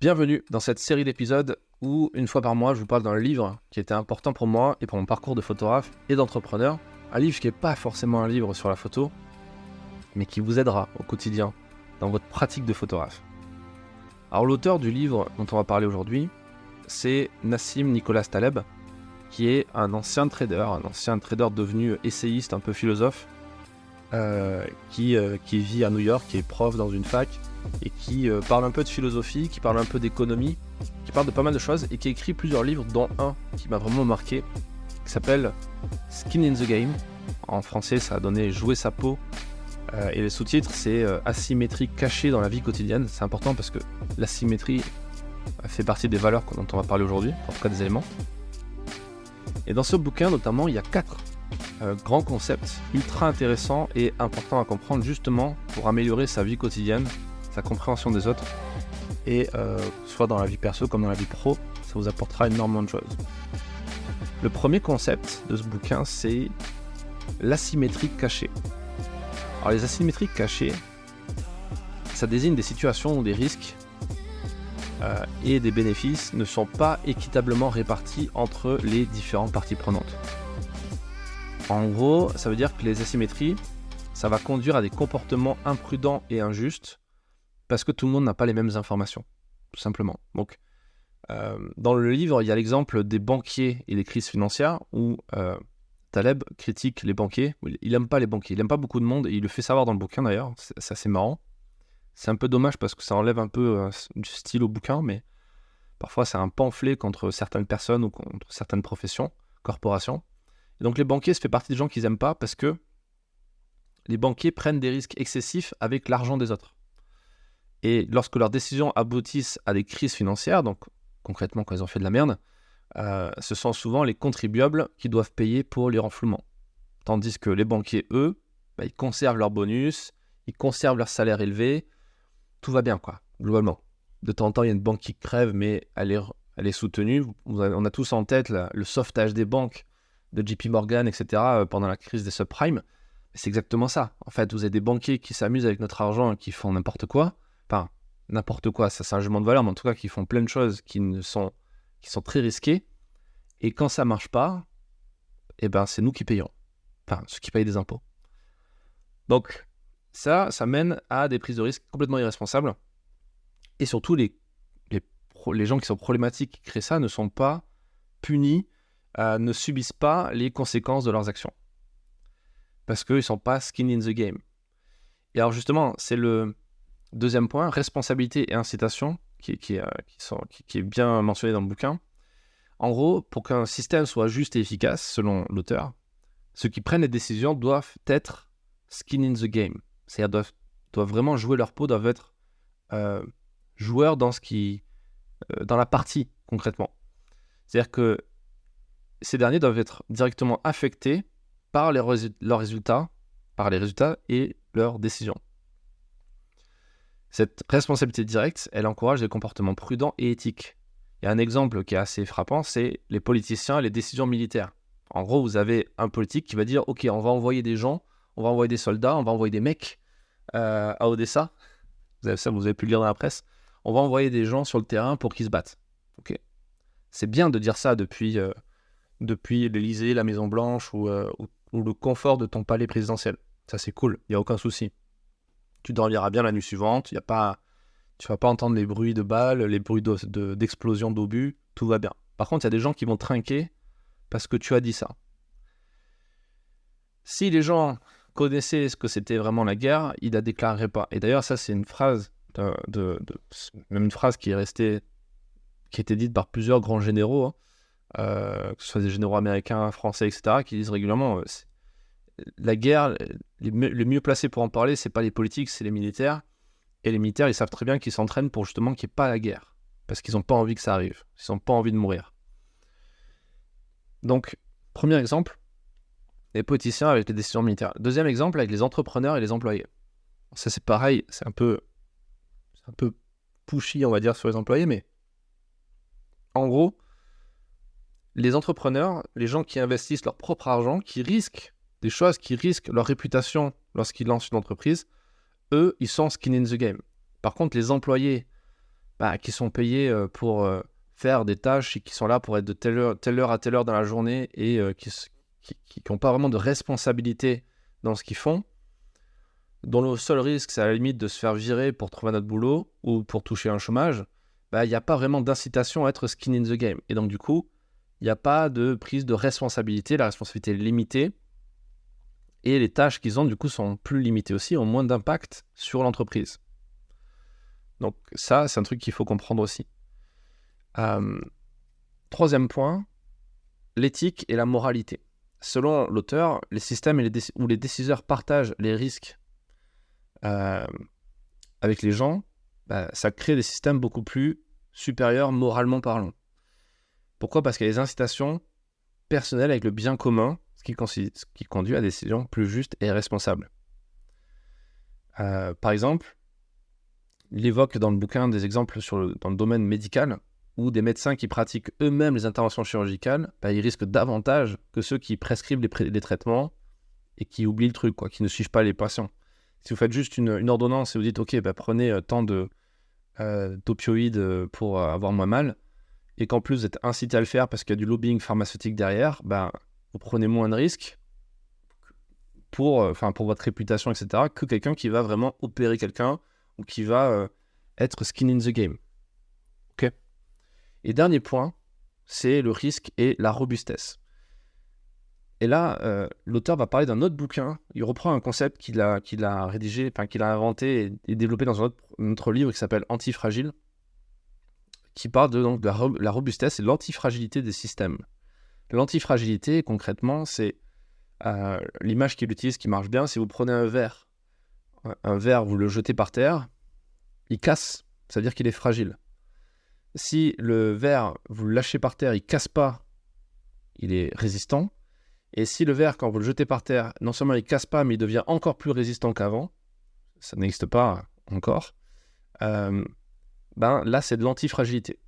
Bienvenue dans cette série d'épisodes où, une fois par mois, je vous parle d'un livre qui était important pour moi et pour mon parcours de photographe et d'entrepreneur. Un livre qui n'est pas forcément un livre sur la photo, mais qui vous aidera au quotidien dans votre pratique de photographe. Alors l'auteur du livre dont on va parler aujourd'hui, c'est Nassim Nicholas Taleb, qui est un ancien trader devenu essayiste, un peu philosophe, qui vit à New York, qui est prof dans une fac, et qui parle un peu de philosophie, qui parle un peu d'économie, qui parle de pas mal de choses, et qui a écrit plusieurs livres, dont un qui m'a vraiment marqué, qui s'appelle Skin in the Game. En français, ça a donné Jouer sa peau, et le sous-titre, c'est Asymétrie cachée dans la vie quotidienne. C'est important parce que l'asymétrie fait partie des valeurs dont on va parler aujourd'hui, en tout cas des éléments. Et dans ce bouquin, notamment, il y a 4 grands concepts ultra intéressants et importants à comprendre justement pour améliorer sa vie quotidienne, sa compréhension des autres, et soit dans la vie perso comme dans la vie pro, ça vous apportera énormément de choses. Le premier concept de ce bouquin, c'est l'asymétrie cachée. Alors les asymétries cachées, ça désigne des situations où des risques et des bénéfices ne sont pas équitablement répartis entre les différentes parties prenantes. En gros, ça veut dire que les asymétries, ça va conduire à des comportements imprudents et injustes parce que tout le monde n'a pas les mêmes informations, tout simplement. Donc, dans le livre, il y a l'exemple des banquiers et des crises financières où Taleb critique les banquiers. Il n'aime pas les banquiers, il n'aime pas beaucoup de monde et il le fait savoir dans le bouquin d'ailleurs, c'est assez marrant. C'est un peu dommage parce que ça enlève un peu du style au bouquin, mais parfois c'est un pamphlet contre certaines personnes ou contre certaines professions, corporations. Et donc les banquiers, ça fait partie des gens qu'ils n'aiment pas parce que les banquiers prennent des risques excessifs avec l'argent des autres. Et lorsque leurs décisions aboutissent à des crises financières, donc concrètement quand ils ont fait de la merde, ce sont souvent les contribuables qui doivent payer pour les renflouements. Tandis que les banquiers, eux, ils conservent leur bonus, ils conservent leur salaire élevé, tout va bien quoi, globalement. De temps en temps, il y a une banque qui crève, mais elle est soutenue. On a tous en tête le sauvetage des banques de JP Morgan, etc. Pendant la crise des subprimes. C'est exactement ça. En fait, vous avez des banquiers qui s'amusent avec notre argent et qui font n'importe quoi. Enfin, n'importe quoi, ça c'est un jugement de valeur, mais en tout cas qui font plein de choses qui sont très risquées. Et quand ça marche pas, c'est nous qui payons. Enfin, ceux qui payent des impôts. Donc, ça mène à des prises de risques complètement irresponsables. Et surtout, les gens qui sont problématiques, qui créent ça, ne sont pas punis, ne subissent pas les conséquences de leurs actions. Parce qu'ils ne sont pas skin in the game. Et alors justement, c'est le deuxième point, responsabilité et incitation, qui est bien mentionné dans le bouquin. En gros, pour qu'un système soit juste et efficace, selon l'auteur, ceux qui prennent les décisions doivent être skin in the game. C'est-à-dire doivent vraiment jouer leur peau, doivent être joueurs dans la partie, concrètement. C'est-à-dire que ces derniers doivent être directement affectés par leurs résultats, par les résultats et leurs décisions. Cette responsabilité directe, elle encourage des comportements prudents et éthiques. Il y a un exemple qui est assez frappant, c'est les politiciens et les décisions militaires. En gros, vous avez un politique qui va dire « Ok, on va envoyer des gens, on va envoyer des soldats, on va envoyer des mecs à Odessa. » Vous avez pu le lire dans la presse. On va envoyer des gens sur le terrain pour qu'ils se battent. Okay. C'est bien de dire ça depuis l'Élysée, la Maison-Blanche ou le confort de ton palais présidentiel. Ça, c'est cool, il n'y a aucun souci. Tu dormiras bien la nuit suivante, tu ne vas pas entendre les bruits de balles, les bruits d'explosion d'obus, tout va bien. Par contre, il y a des gens qui vont trinquer parce que tu as dit ça. Si les gens connaissaient ce que c'était vraiment la guerre, ils la déclareraient pas. Et d'ailleurs, ça, c'est une phrase, même une phrase qui a été dite par plusieurs grands généraux, que ce soit des généraux américains, français, etc., qui disent régulièrement la guerre, les mieux placés pour en parler, c'est pas les politiques, c'est les militaires. Et les militaires, ils savent très bien qu'ils s'entraînent pour justement qu'il n'y ait pas la guerre. Parce qu'ils n'ont pas envie que ça arrive. Ils n'ont pas envie de mourir. Donc, premier exemple, les politiciens avec les décisions militaires. Deuxième exemple, avec les entrepreneurs et les employés. Ça, c'est pareil, c'est un peu pushy, on va dire, sur les employés, mais en gros, les entrepreneurs, les gens qui investissent leur propre argent, qui risquent des choses, qui risquent leur réputation lorsqu'ils lancent une entreprise, eux, ils sont skin in the game. Par contre, les employés qui sont payés pour faire des tâches et qui sont là pour être de telle heure à telle heure dans la journée et qui n'ont pas vraiment de responsabilité dans ce qu'ils font, dont le seul risque, c'est à la limite de se faire virer pour trouver un autre boulot ou pour toucher un chômage, il n'y a pas vraiment d'incitation à être skin in the game. Et donc, du coup, il n'y a pas de prise de responsabilité. La responsabilité est limitée. Et les tâches qu'ils ont, du coup, sont plus limitées aussi, ont moins d'impact sur l'entreprise. Donc, ça, c'est un truc qu'il faut comprendre aussi. Troisième point, l'éthique et la moralité. Selon l'auteur, les systèmes où les décideurs partagent les risques avec les gens, ça crée des systèmes beaucoup plus supérieurs moralement parlant. Pourquoi ? Parce qu'il y a des incitations personnelles avec le bien commun, ce qui conduit à des décisions plus justes et responsables. Par exemple, il évoque dans le bouquin des exemples dans le domaine médical où des médecins qui pratiquent eux-mêmes les interventions chirurgicales, ils risquent davantage que ceux qui prescrivent les traitements et qui oublient le truc, qui ne suivent pas les patients. Si vous faites juste une ordonnance et vous dites « Ok, prenez tant d'opioïdes pour avoir moins mal », et qu'en plus vous êtes incité à le faire parce qu'il y a du lobbying pharmaceutique derrière, vous prenez moins de risques pour votre réputation, etc., que quelqu'un qui va vraiment opérer quelqu'un ou qui va être skin in the game. Ok ? Et dernier point, c'est le risque et la robustesse. Et là, l'auteur va parler d'un autre bouquin. Il reprend un concept qu'il a rédigé, qu'il a inventé et développé dans un autre livre qui s'appelle Antifragile, qui parle de la robustesse et l'antifragilité des systèmes. L'antifragilité, concrètement, c'est l'image qu'il utilise qui marche bien. Si vous prenez un verre, vous le jetez par terre, il casse, ça veut dire qu'il est fragile. Si le verre, vous le lâchez par terre, il casse pas, il est résistant. Et si le verre, quand vous le jetez par terre, non seulement il casse pas, mais il devient encore plus résistant qu'avant, ça n'existe pas encore, là c'est de l'antifragilité.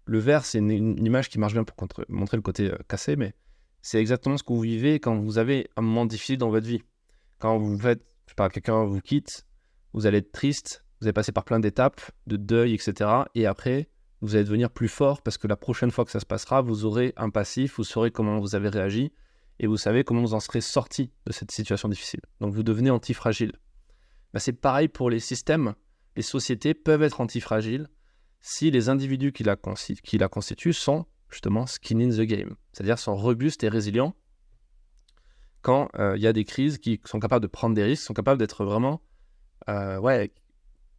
Le verre, c'est une image qui marche bien pour montrer le côté cassé, mais c'est exactement ce que vous vivez quand vous avez un moment difficile dans votre vie. Quand vous faites, quelqu'un vous quitte, vous allez être triste, vous allez passer par plein d'étapes, de deuil, etc. Et après, vous allez devenir plus fort parce que la prochaine fois que ça se passera, vous aurez un passif, vous saurez comment vous avez réagi et vous savez comment vous en serez sorti de cette situation difficile. Donc vous devenez antifragile. C'est pareil pour les systèmes. Les sociétés peuvent être antifragiles si les individus qui la constituent sont justement skin in the game, c'est-à-dire sont robustes et résilients quand il y a des crises, qui sont capables de prendre des risques, sont capables d'être vraiment,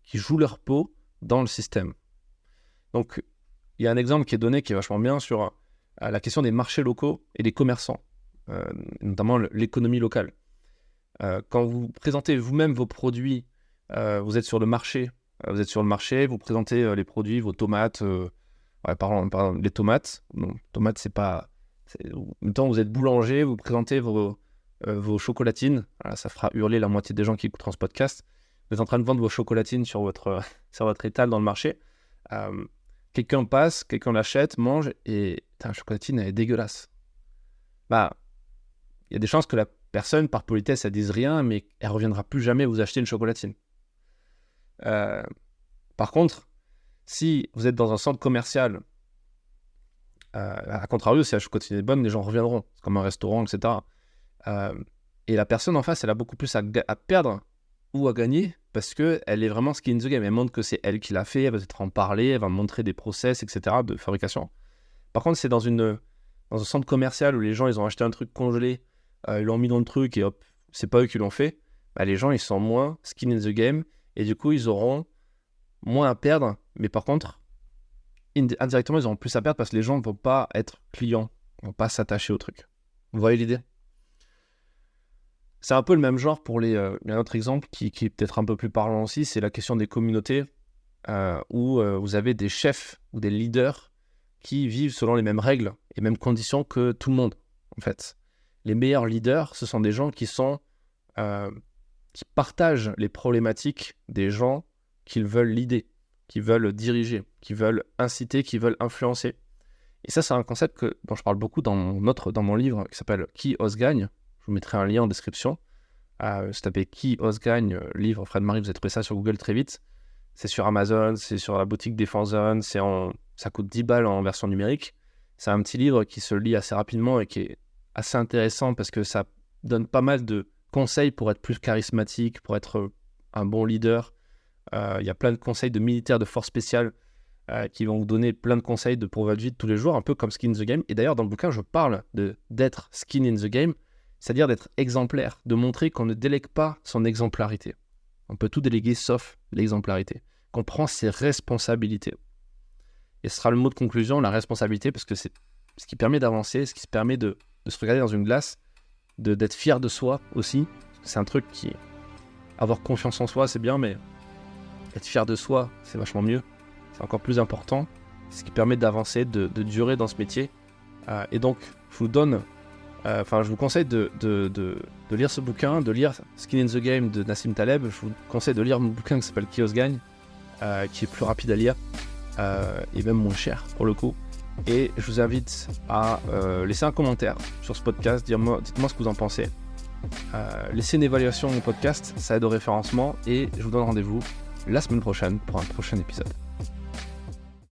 qui jouent leur peau dans le système. Donc, il y a un exemple qui est donné qui est vachement bien sur la question des marchés locaux et des commerçants, notamment l'économie locale. Quand vous présentez vous-même vos produits, vous êtes sur le marché, vous présentez les produits, vos tomates, pardon, les tomates. Non, tomates, c'est pas... En même temps, vous êtes boulanger, vous présentez vos chocolatines. Voilà, ça fera hurler la moitié des gens qui écouteront ce podcast. Vous êtes en train de vendre vos chocolatines sur votre étal dans le marché. Quelqu'un passe, quelqu'un l'achète, mange, et la chocolatine, elle est dégueulasse. Il y a des chances que la personne, par politesse, elle dise rien, mais elle ne reviendra plus jamais vous acheter une chocolatine. Par contre, si vous êtes dans un centre commercial, à contrario, si la chocolatine est bonne, les gens reviendront. C'est comme un restaurant, etc. Et la personne en face, elle a beaucoup plus à perdre ou à gagner parce qu'elle est vraiment skin in the game. Elle montre que c'est elle qui l'a fait, elle va peut-être en parler, elle va montrer des process, etc. de fabrication. Par contre, c'est dans un centre commercial où les gens ils ont acheté un truc congelé, ils l'ont mis dans le truc et hop, c'est pas eux qui l'ont fait, les gens ils sont moins skin in the game et du coup ils auront moins à perdre, mais par contre indirectement ils auront plus à perdre parce que les gens ne vont pas être clients, ne vont pas s'attacher au truc. Vous voyez l'idée ? C'est un peu le même genre pour il y a un autre exemple qui est peut-être un peu plus parlant aussi, c'est la question des communautés où vous avez des chefs ou des leaders qui vivent selon les mêmes règles et mêmes conditions que tout le monde, en fait. Les meilleurs leaders, ce sont des gens qui partagent les problématiques des gens qu'ils veulent leader, qui veulent diriger, qui veulent inciter, qui veulent influencer. Et ça, c'est un concept dont je parle beaucoup dans mon livre qui s'appelle « Qui ose gagne ». Je vous mettrai un lien en description. Vous tapez « Qui ose gagne » livre Fred Marie, vous allez trouver ça sur Google très vite. C'est sur Amazon, c'est sur la boutique des Fanzone, ça coûte 10 balles en version numérique. C'est un petit livre qui se lit assez rapidement et qui est assez intéressant parce que ça donne pas mal de conseils pour être plus charismatique, pour être un bon leader. Il y a plein de conseils de militaires de force spéciale qui vont vous donner plein de conseils pour votre vie de tous les jours, un peu comme Skin in the Game. Et d'ailleurs, dans le bouquin, je parle d'être skin in the game, c'est-à-dire d'être exemplaire, de montrer qu'on ne délègue pas son exemplarité. On peut tout déléguer sauf l'exemplarité. Qu'on prend ses responsabilités. Et ce sera le mot de conclusion, la responsabilité, parce que c'est ce qui permet d'avancer, ce qui se permet de se regarder dans une glace, d'être fier de soi aussi. C'est un truc qui... Avoir confiance en soi, c'est bien, mais être fier de soi, c'est vachement mieux. C'est encore plus important. C'est ce qui permet d'avancer, de durer dans ce métier. Et donc, je vous conseille de lire ce bouquin, de lire Skin in the Game de Nassim Taleb. Je vous conseille de lire mon bouquin qui s'appelle Chaos Gagne, qui est plus rapide à lire et même moins cher pour le coup. Et je vous invite à laisser un commentaire sur ce podcast, dites-moi ce que vous en pensez. Laissez une évaluation de mon podcast, ça aide au référencement et je vous donne rendez-vous la semaine prochaine pour un prochain épisode.